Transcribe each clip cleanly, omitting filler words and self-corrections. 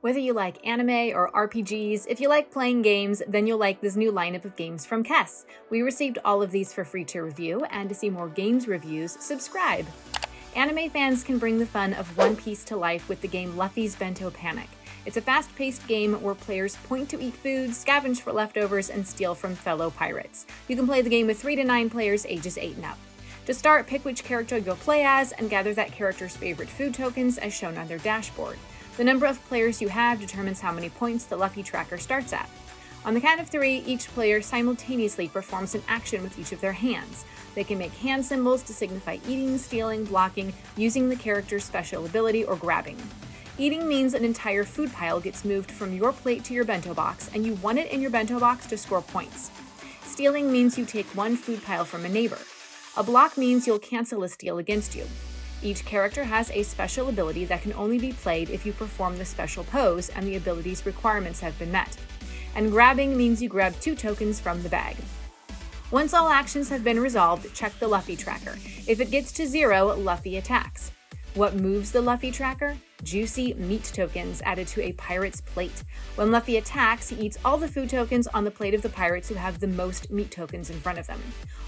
Whether you like anime or RPGs, if you like playing games, then you'll like this new lineup of games from KESS. We received all of these for free to review, and to see more games reviews, subscribe. Anime fans can bring the fun of One Piece to life with the game Luffy's Bento Panic. It's a fast-paced game where players point to eat food, scavenge for leftovers, and steal from fellow pirates. You can play the game with 3 to 9 players ages 8 and up. To start, pick which character you'll play as and gather that character's favorite food tokens as shown on their dashboard. The number of players you have determines how many points the Luffy Tracker starts at. On the count of 3, each player simultaneously performs an action with each of their hands. They can make hand symbols to signify eating, stealing, blocking, using the character's special ability, or grabbing. Eating means an entire food pile gets moved from your plate to your bento box, and you want it in your bento box to score points. Stealing means you take one food pile from a neighbor. A block means you'll cancel a steal against you. Each character has a special ability that can only be played if you perform the special pose and the ability's requirements have been met. And grabbing means you grab 2 tokens from the bag. Once all actions have been resolved, check the Luffy Tracker. If it gets to 0, Luffy attacks. What moves the Luffy Tracker? Juicy meat tokens added to a pirate's plate. When Luffy attacks, he eats all the food tokens on the plate of the pirates who have the most meat tokens in front of them.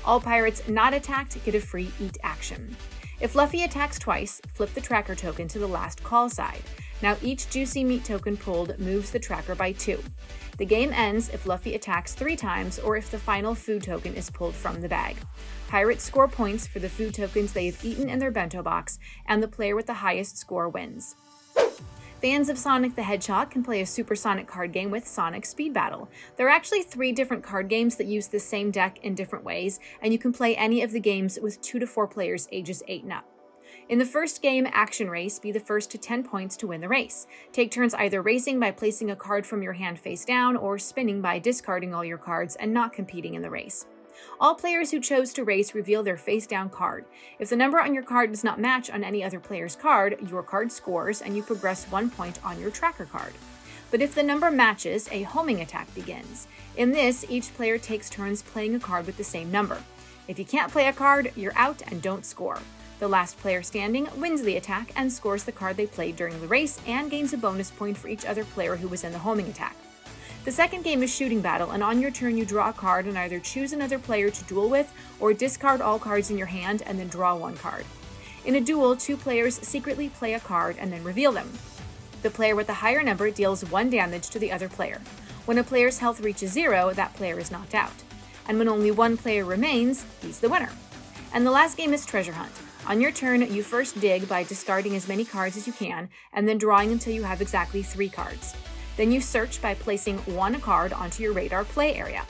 All pirates not attacked get a free eat action. If Luffy attacks twice, flip the tracker token to the last call side. Now each juicy meat token pulled moves the tracker by 2. The game ends if Luffy attacks 3 times or if the final food token is pulled from the bag. Pirates score points for the food tokens they have eaten in their bento box, and the player with the highest score wins. Fans of Sonic the Hedgehog can play a supersonic card game with Sonic Speed Battle. There are actually 3 different card games that use the same deck in different ways, and you can play any of the games with 2 to 4 players ages 8 and up. In the first game, Action Race, be the first to 10 points to win the race. Take turns either racing by placing a card from your hand face down, or spinning by discarding all your cards and not competing in the race. All players who chose to race reveal their face-down card. If the number on your card does not match on any other player's card, your card scores and you progress 1 point on your tracker card. But if the number matches, a homing attack begins. In this, each player takes turns playing a card with the same number. If you can't play a card, you're out and don't score. The last player standing wins the attack and scores the card they played during the race and gains a bonus point for each other player who was in the homing attack. The second game is Shooting Battle, and on your turn you draw a card and either choose another player to duel with or discard all cards in your hand and then draw 1 card. In a duel, 2 players secretly play a card and then reveal them. The player with the higher number deals 1 damage to the other player. When a player's health reaches 0, that player is knocked out. And when only 1 player remains, he's the winner. And the last game is Treasure Hunt. On your turn, you first dig by discarding as many cards as you can and then drawing until you have exactly 3 cards. Then you search by placing 1 card onto your radar play area.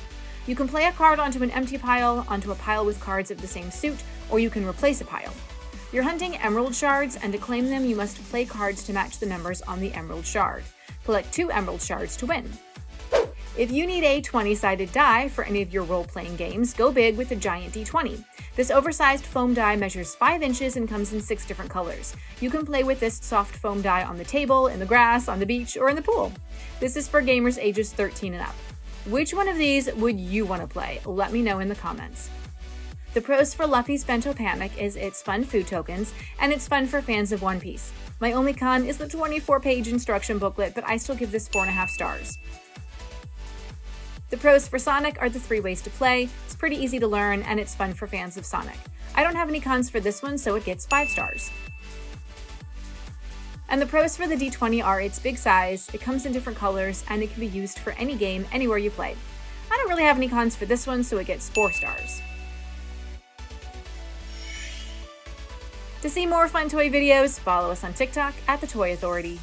You can play a card onto an empty pile, onto a pile with cards of the same suit, or you can replace a pile. You're hunting emerald shards, and to claim them you must play cards to match the numbers on the emerald shard. Collect 2 emerald shards to win. If you need a 20-sided die for any of your role-playing games, go big with the Giant D20. This oversized foam die measures 5 inches and comes in 6 different colors. You can play with this soft foam die on the table, in the grass, on the beach, or in the pool. This is for gamers ages 13 and up. Which one of these would you want to play? Let me know in the comments. The pros for Luffy's Bento Panic is its fun food tokens, and it's fun for fans of One Piece. My only con is the 24-page instruction booklet, but I still give this 4.5 stars. The pros for Sonic are the 3 ways to play, it's pretty easy to learn, and it's fun for fans of Sonic. I don't have any cons for this one, so it gets 5 stars. And the pros for the D20 are its big size, it comes in different colors, and it can be used for any game anywhere you play. I don't really have any cons for this one, so it gets 4 stars. To see more fun toy videos, follow us on TikTok @TheToy Authority.